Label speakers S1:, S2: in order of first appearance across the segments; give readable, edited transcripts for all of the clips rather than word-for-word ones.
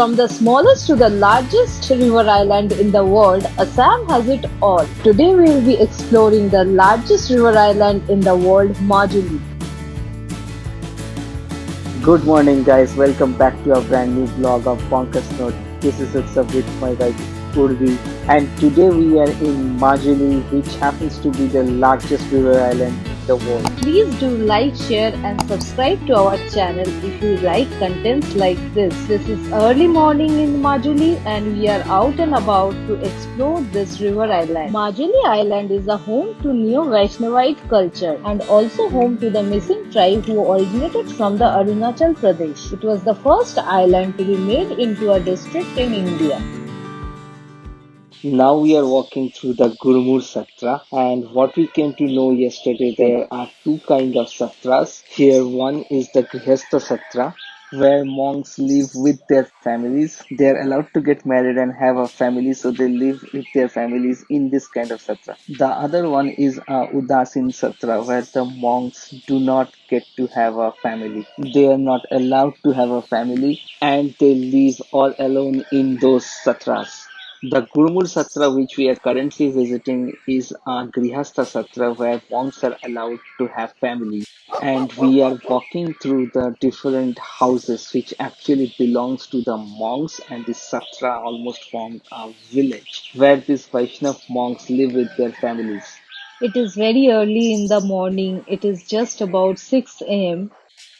S1: From the smallest to the largest river island in the world, Assam has it all. Today we will be exploring the largest river island in the world, Majuli.
S2: Good morning, guys. Welcome back to our brand new vlog of Bonkers Note. This is Assam with my wife Urvi, and today we are in Majuli, which happens to be the largest river island in the world.
S1: Please do like, share and subscribe to our channel if you like contents like this. This is early morning in Majuli and we are out and about to explore this river island. Majuli Island is a home to Neo-Vaishnavite culture and also home to the Mishing tribe who originated from the Arunachal Pradesh. It was the first island to be made into a district in India.
S2: Now we are walking through the Gurmur Satra, and what we came to know yesterday, there are two kinds of satras. Here one is the Grihastha Satra, where monks live with their families. They are allowed to get married and have a family, so they live with their families in this kind of satra. The other one is a Udasin Satra, where the monks do not get to have a family. They are not allowed to have a family, and they live all alone in those satras. The Gurmur Satra, which we are currently visiting, is a Grihastha Satra where monks are allowed to have families. And we are walking through the different houses which actually belongs to the monks, and this Satra almost formed a village where these Vaishnav monks live with their families.
S1: It is very early in the morning. It is just about 6 a.m.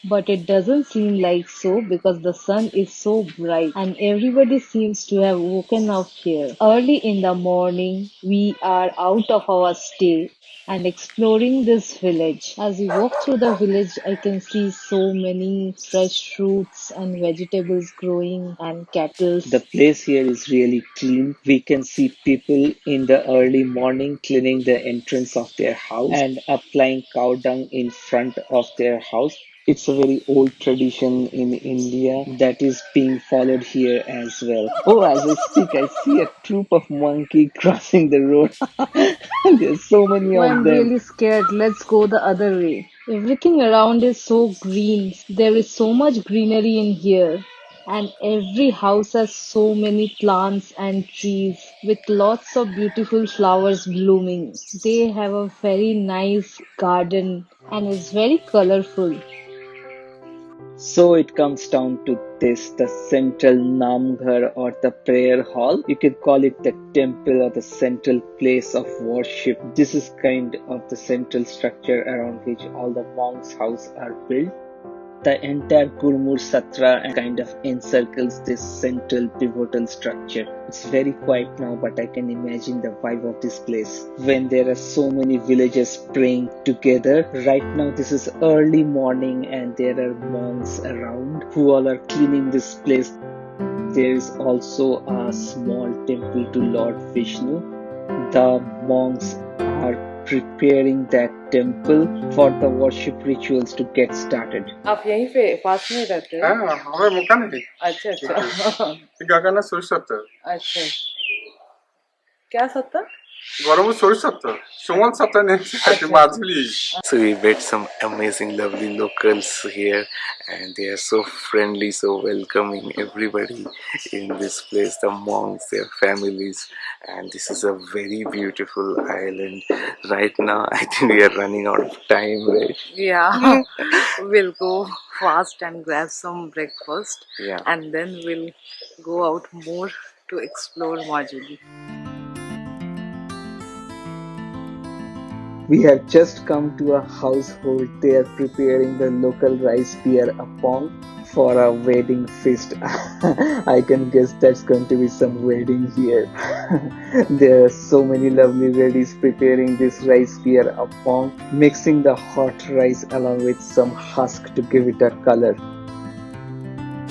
S1: But it doesn't seem like so because the sun is so bright and everybody seems to have woken up here. Early in the morning, we are out of our stay and exploring this village. As we walk through the village, I can see so many fresh fruits and vegetables growing and cattle.
S2: The place here is really clean. We can see people in the early morning cleaning the entrance of their house and applying cow dung in front of their house. It's a very old tradition in India that is being followed here as well. Oh, as I speak, I see a troop of monkey crossing the road. There's so many
S1: Oh,
S2: of
S1: I'm
S2: them.
S1: really scared. Let's go the other way. Everything around is so green. There is so much greenery in here. And every house has so many plants and trees with lots of beautiful flowers blooming. They have a very nice garden and is very colorful.
S2: So it comes down to this, the central Namghar or the prayer hall. You can call it the temple or the central place of worship. This is kind of the central structure around which all the monks' houses are built. The entire Gurmur Satra kind of encircles this central pivotal structure. It's very quiet now, but I can imagine the vibe of this place when there are so many villagers praying together. Right now, this is early morning, and there are monks around who all are cleaning this place. There is also a small temple to Lord Vishnu. The monks are preparing that temple for the worship rituals to get started.
S3: आप यहीं पे पास में रहते हो?
S4: हाँ, हमें मौका नहीं।
S3: अच्छा अच्छा
S4: गाना सोच सकते हो।
S3: अच्छा क्या सत्ता?
S4: गौरव सोच सकते हो। सुमन सत्ता ने Majuli.
S5: So we met some amazing, lovely locals here, and they are so friendly, so welcoming. Everybody in this place, the monks, their families, and this is a very beautiful island. Right now, I think we are running out of time, right?
S3: Yeah, we'll go fast and grab some breakfast.
S5: Yeah.
S3: And then we'll go out more to explore Majuli.
S2: We have just come to a household. They are preparing the local rice beer appong for a wedding feast. I can guess that's going to be some wedding here. There are so many lovely ladies preparing this rice beer appong, mixing the hot rice along with some husk to give it a color.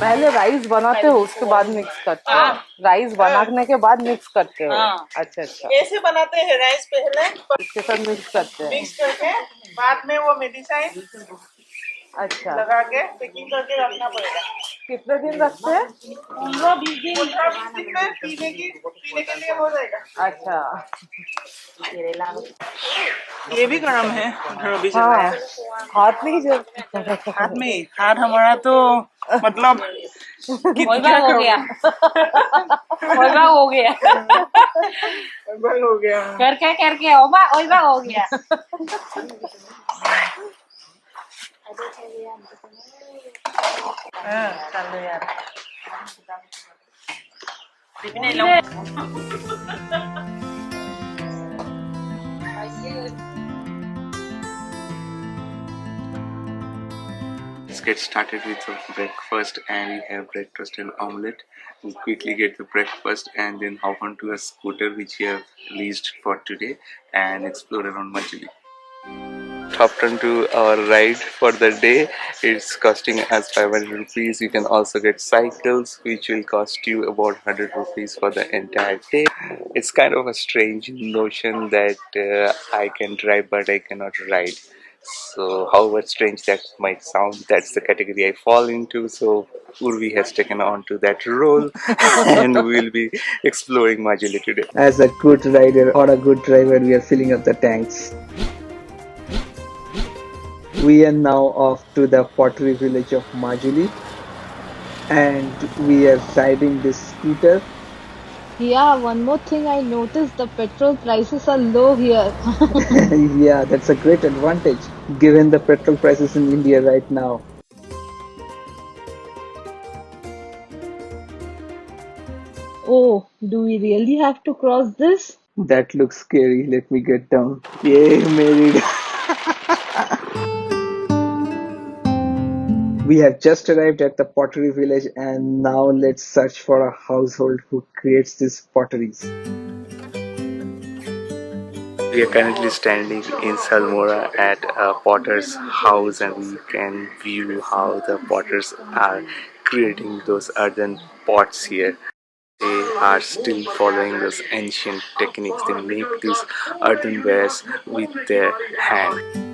S3: पहले rice बनाते हो उसके बाद mix करते हो? Rice बनाने के बाद मिक्स करते हो? अच्छा अच्छा
S6: कैसे बनाते हैं राइस पहले
S3: इसके साथ मिक्स करते हैं?
S6: मिक्स करके बाद में वो मेडिसाइन
S3: अच्छा
S6: लगा के पैकिंग करके रखना पड़ेगा।
S3: कितने दिन रखते हैं?
S6: 15-20 दिन 15-20 दिन में पीने के लिए हो जाएगा।
S3: अच्छा
S6: ये भी गर्म है अभी चल रहा है।
S3: हाथ नहीं जलता?
S6: हाथ में हाथ हमारा तो मतलब
S3: ओइबा हो गया ओइबा हो गया
S6: हो गया
S3: करके करके ओबा ओइबा हो गया चलो यार
S5: Let's get started with the breakfast, and we have breakfast and omelette. We'll quickly get the breakfast and then hop onto a scooter which we have leased for today and explore around Majuli. Hopped onto our ride for the day. It's costing us 500 rupees. You can also get cycles which will cost you about 100 rupees for the entire day. It's kind of a strange notion that I can drive but I cannot ride. So however strange that might sound, that's the category I fall into. So Urvi has taken on to that role and we'll be exploring Majuli today.
S2: As a good rider or a good driver, we are filling up the tanks. We are now off to the pottery village of Majuli and we are riding this scooter.
S1: Yeah, one more thing I noticed, the petrol prices are low here.
S2: Yeah, that's a great advantage given the petrol prices in India right now.
S1: Oh, do we really have to cross this?
S2: That looks scary. Let me get down. Yay, made it. We have just arrived at the pottery village and now let's search for a household who creates these potteries.
S5: We are currently standing in Salmora at a potter's house and we can view how the potters are creating those earthen pots here. They are still following those ancient techniques. They make these earthenwares with their hand.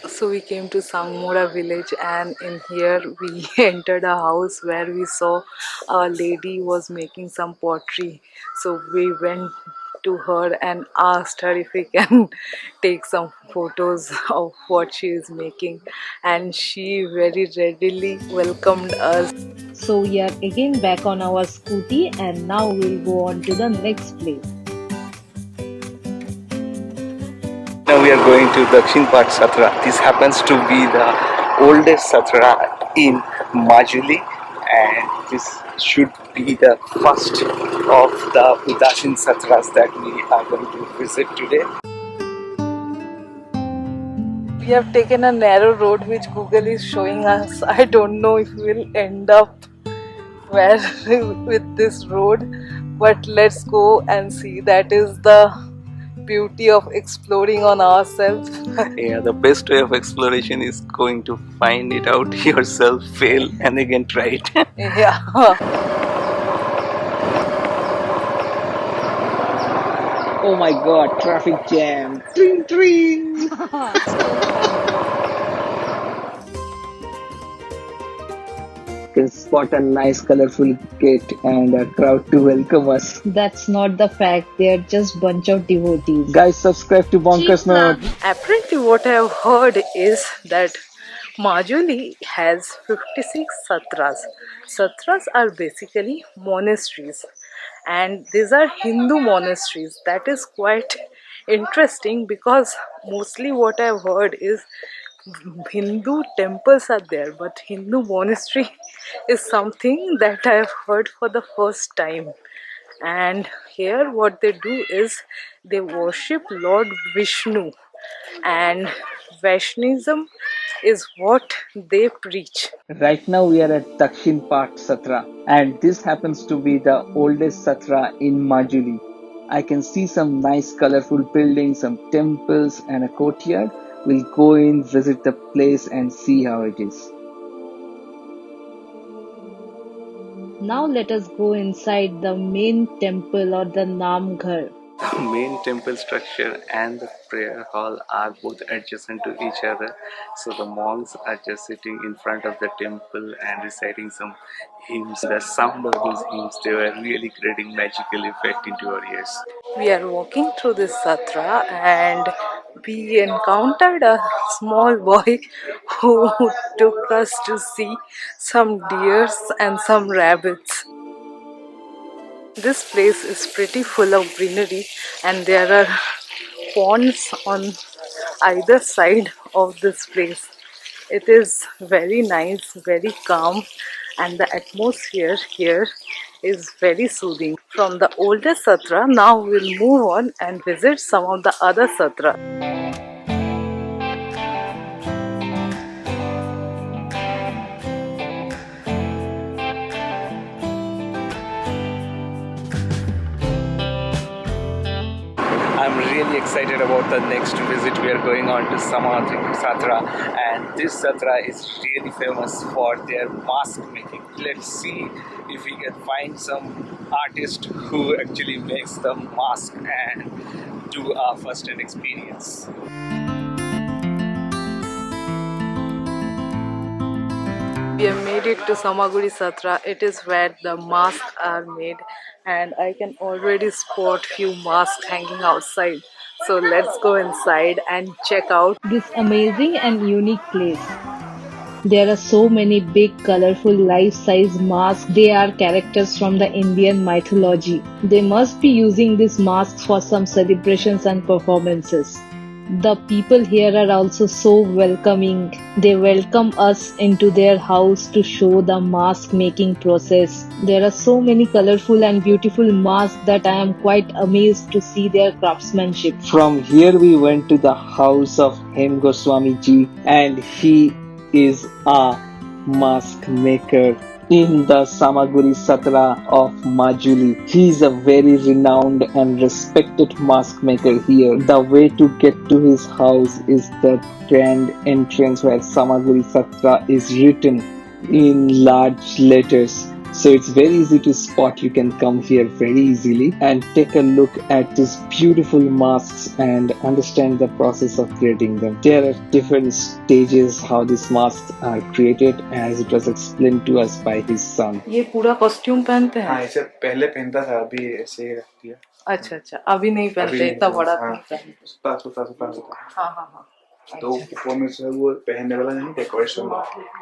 S3: So we came to Samaguri village and in here we entered a house where we saw a lady was making some pottery. So we went to her and asked her if we can take some photos of what she is making, and she very readily welcomed us.
S1: So we are again back on our scooty and now we'll go on to the next place.
S5: Now we are going to Dakshinpat Satra. This happens to be the oldest Satra in Majuli and this should be the first of the Udasin Satras that we are going to visit today.
S3: We have taken a narrow road which Google is showing us. I don't know if we'll end up where with this road, but let's go and see. That is the beauty of exploring on ourselves.
S5: Yeah, the best way of exploration is going to find it out yourself, fail, and again try it.
S3: Yeah.
S2: Oh my god, traffic jam. Tring tring. Can spot a nice colorful gate and a crowd to welcome us.
S1: That's not the fact, they're just bunch of devotees.
S2: Guys, subscribe to Bonkers Note.
S3: Apparently, what I have heard is that Majuli has 56 satras. Satras are basically monasteries, and these are Hindu monasteries. That is quite interesting because mostly what I've heard is Hindu temples are there, but Hindu monastery is something that I've heard for the first time. And here, what they do is they worship Lord Vishnu, and Vaishnavism is what they preach.
S2: Right now we are at Dakshinpat Satra and this happens to be the oldest Satra in Majuli. I can see some nice colorful buildings, some temples and a courtyard. We'll go in, visit the place and see how it is.
S1: Now let us go inside the main temple or the Namghar.
S5: The main temple structure and the prayer hall are both adjacent to each other. So the monks are just sitting in front of the temple and reciting some hymns. The sound of those hymns, they were really creating magical effect into our ears.
S3: We are walking through this satra and we encountered a small boy who took us to see some deers and some rabbits. This place is pretty full of greenery, and there are ponds on either side of this place. It is very nice, very calm, and the atmosphere here is very soothing. From the oldest Satra, now we'll move on and visit some of the other Satras.
S5: I'm really excited about the next visit. We are going on to Samadhi Satra, and this Satra is really famous for their mask making. Let's see if we can find some artist who actually makes the mask and do a first-hand experience.
S3: We have made it to Samaguri Satra. It is where the masks are made, and I can already spot few masks hanging outside. So let's go inside and check out.
S1: This amazing and unique place. There are so many big, colorful, life-size masks. They are characters from the Indian mythology. They must be using these masks for some celebrations and performances. The people here are also so welcoming. They welcome us into their house to show the mask making process. There are so many colorful and beautiful masks that I am quite amazed to see their craftsmanship.
S2: From here we went to the house of Hem Goswami ji, and he is a mask maker in the Samaguri Satra of Majuli. He is a very renowned and respected mask maker here. The way to get to his house is the grand entrance where Samaguri Satra is written in large letters. So it's very easy to spot. You can come here very easily and take a look at these beautiful masks and understand the process of creating them. There are different stages how these masks are created, as it was explained to us by his son.
S3: ये पूरा costume पहनते हैं?
S7: हाँ, ऐसे पहले पहनता था, अभी ऐसे ही रखती है।
S3: अच्छा अच्छा, अभी नहीं पहनते, इतना बड़ा नहीं पहनते।
S7: सुता।
S3: हाँ हाँ हाँ।
S7: तो ऊपर में से वो पहनने वाला नहीं, डेकोरेशन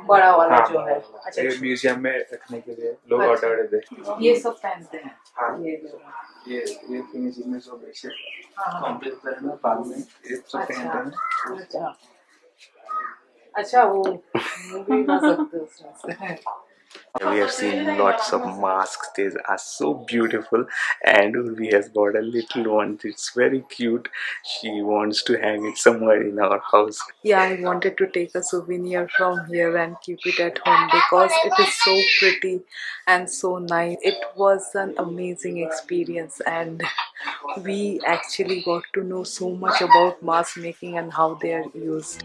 S3: बड़ा वाला
S7: हाँ,
S3: जो है। अच्छा,
S7: ये म्यूजियम में रखने के लिए लोग ऑर्डर देते हैं।
S3: ये सब पहनते हैं।
S7: हाँ,
S3: ये
S7: ये फिनिशिंग में सब ऐसे
S3: हाँ,
S7: कंप्लीट करना, बाद में ये सब पहनते हैं।
S3: अच्छा अच्छा, वो मूवी बना सकते हो उसमें से।
S5: We have seen lots of masks. They are so beautiful, and Urvi has got a little one. It's very cute. She wants to hang it somewhere in our house.
S3: Yeah, I wanted to take a souvenir from here and keep it at home because it is so pretty and so nice. It was an amazing experience, and we actually got to know so much about mask making and how they are used.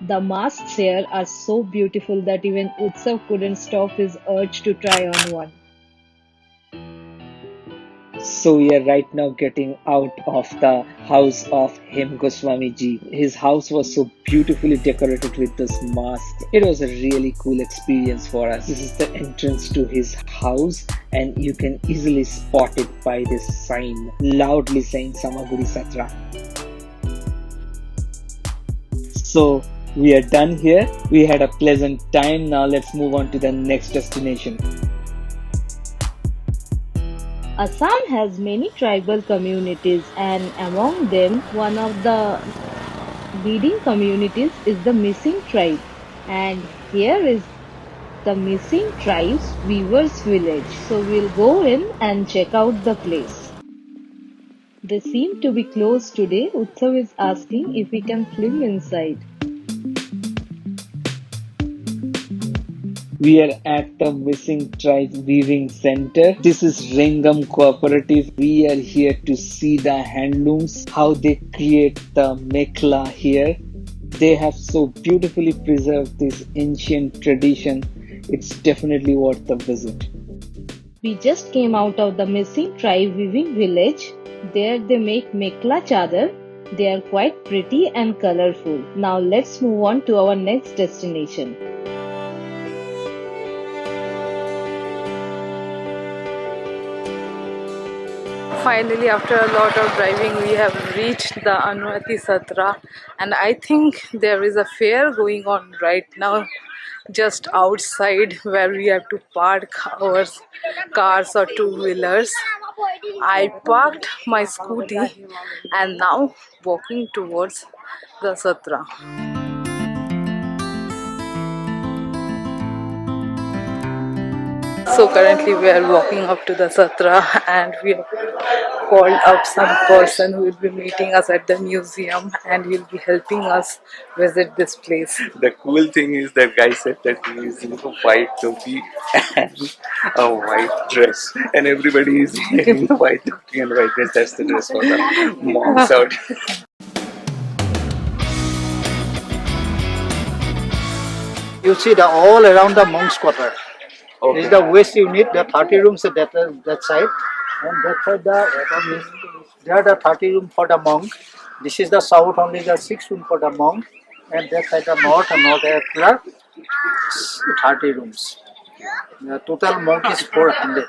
S1: The masks here are so beautiful that even Utsav couldn't stop his urge to try on one.
S2: So we are right now getting out of the house of Hem Goswami ji. His house was so beautifully decorated with this mask. It was a really cool experience for us. This is the entrance to his house, and you can easily spot it by this sign loudly saying Samaguri Satra. So we are done here. We had a pleasant time. Now let's move on to the next destination.
S1: Assam has many tribal communities, and among them, one of the leading communities is the Mishing tribe. And here is the Mishing tribe's weavers village. So we'll go in and check out the place. They seem to be closed today. Utsav is asking if we can film inside.
S2: We are at the Missing Tribe Weaving Center. This is Ringam Cooperative. We are here to see the handlooms, how they create the mekla here. They have so beautifully preserved this ancient tradition. It's definitely worth the visit.
S1: We just came out of the Missing Tribe Weaving Village. There they make mekla chadar. They are quite pretty and colorful. Now let's move on to our next destination.
S3: Finally, after a lot of driving, we have reached the Anuathi Satra, and I think there is a fair going on right now just outside where we have to park our cars or two-wheelers. I parked my scooty and now walking towards the Satra. So currently we are walking up to the Satra and we have called up some person who will be meeting us at the museum and will be helping us visit this place.
S5: The cool thing is that guy said that he is in a white topi and a white dress, and everybody is wearing a white topi and white dress. That's the dress for the monks out.
S8: You see the all around the monks' quarter. This is the west unit, the 30 rooms at that side. And that side there are the 30 room for the monk. This is the south only the 6 room for the monk. And that side the north and north there are 30 rooms. The total monk is 400.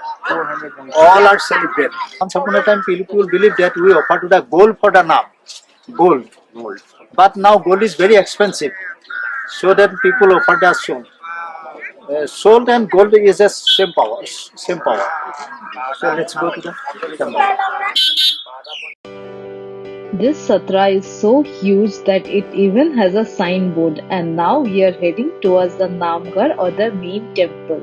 S8: All are celebrated. Once upon a time people believe that we offer to the gold for the nam. Gold. But now gold is very expensive. So that people offer the soul. Soul and gold is the same power. Same power. So let's go to the temple.
S1: This satra is so huge that it even has a signboard, and now we are heading towards the Namgarh or the main temple.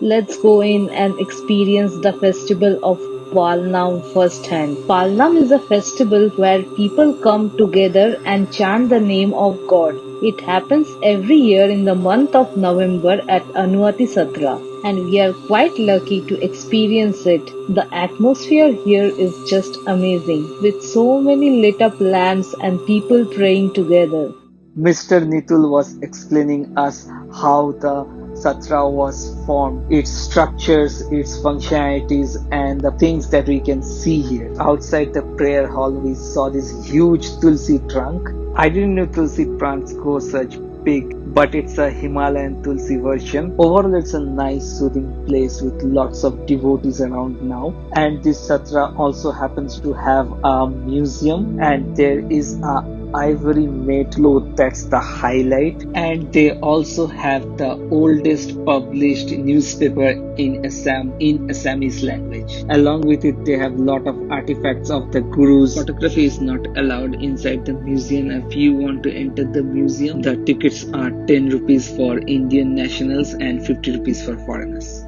S1: Let's go in and experience the festival of Palnam firsthand. Palnam is a festival where people come together and chant the name of God. It happens every year in the month of November at Anuathi Satra, and we are quite lucky to experience it. The atmosphere here is just amazing, with so many lit up lamps and people praying together.
S2: Mr. Nitul was explaining us how the Satra was formed, its structures, its functionalities, and the things that we can see here. Outside the prayer hall, we saw this huge Tulsi trunk. I didn't know Tulsi trunks go such big, but it's a Himalayan Tulsi version. Overall, it's a nice soothing place with lots of devotees around now. And this Satra also happens to have a museum, and there is a ivory made cloth that's the highlight, and they also have the oldest published newspaper in Assam in Assamese language. Along with it, they have lot of artifacts of the gurus. Photography is not allowed inside the museum. If you want to enter the museum, the tickets are 10 rupees for Indian nationals and 50 rupees for foreigners.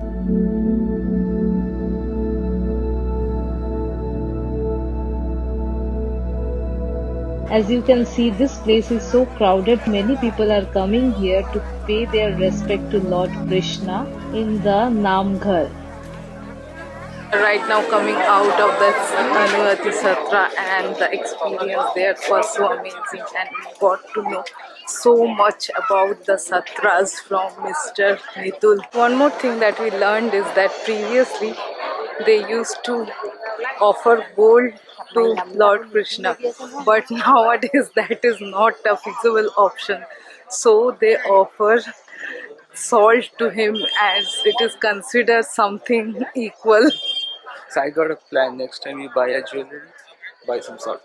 S1: As you can see, this place is so crowded. Many people are coming here to pay their respect to Lord Krishna in the Namghar.
S3: Right now coming out of the Anuathi Satra, and the experience there was so amazing, and we got to know so much about the Satras from Mr. Nitul. One more thing that we learned is that previously they used to offer gold to Lord Krishna, but nowadays that is not a feasible option. So they offer salt to him as it is considered something equal.
S5: So I got a plan. Next time you buy a jewelry, buy some salt.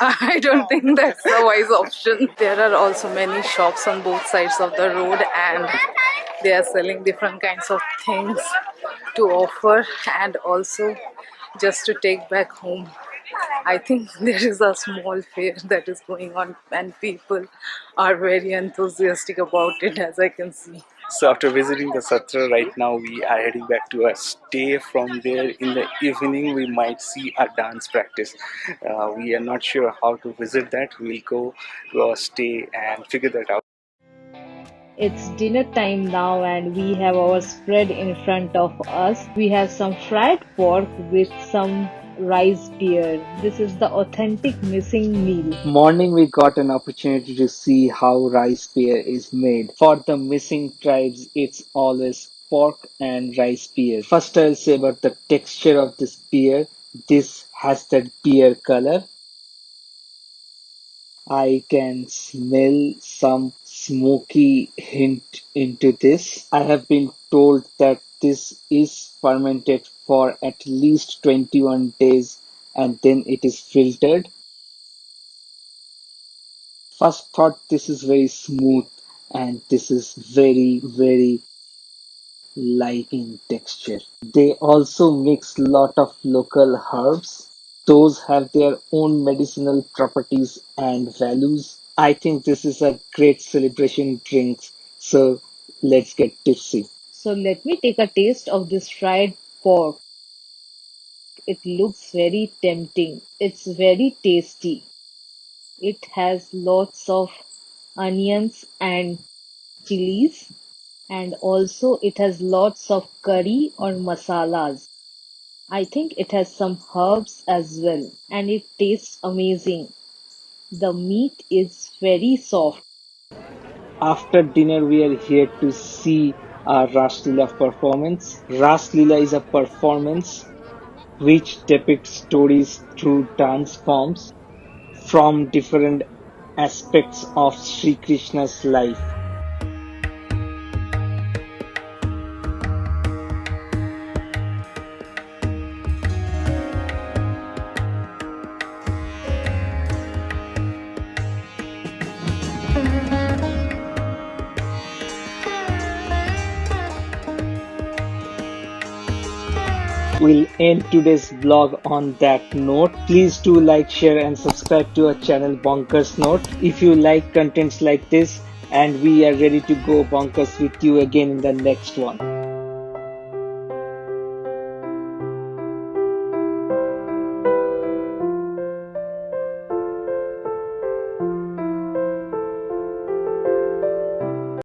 S3: I don't think that's a wise option. There are also many shops on both sides of the road, and they are selling different kinds of things to offer and also just to take back home. I think there is a small fair that is going on, and people are very enthusiastic about it, as I can see.
S5: So after visiting the Satra, right now we are heading back to our stay. From there, in the evening, we might see a dance practice. We are not sure how to visit that. We'll go to our stay and figure that out.
S1: It's dinner time now, and we have our spread in front of us. We have some fried pork with some rice beer. This is the authentic missing meal. Morning we got an opportunity to see how rice beer is made. For the missing tribes, it's always pork and rice beer. First I'll say about the texture of this beer. This has that beer color. I can smell some smoky hint into this. I have been told that this is fermented
S2: for at least 21 days and then it is filtered. First thought, this is very smooth and this is very, very light in texture. They also mix lot of local herbs. Those have their own medicinal properties and values. I think this is a great celebration drink. So let's get tipsy.
S1: So let me take a taste of this fried pork. It looks very tempting. It's very tasty. It has lots of onions and chilies, and also it has lots of curry or masalas. I think it has some herbs as well, and it tastes amazing. The meat is very soft.
S2: After dinner, we are here to see a Ras Leela performance. Ras Leela is a performance which depicts stories through dance forms from different aspects of Sri Krishna's life. We'll end today's vlog on that note. Please do like, share, and subscribe to our channel Bonkers Note if you like contents like this, and we are ready to go bonkers with you again in the next one.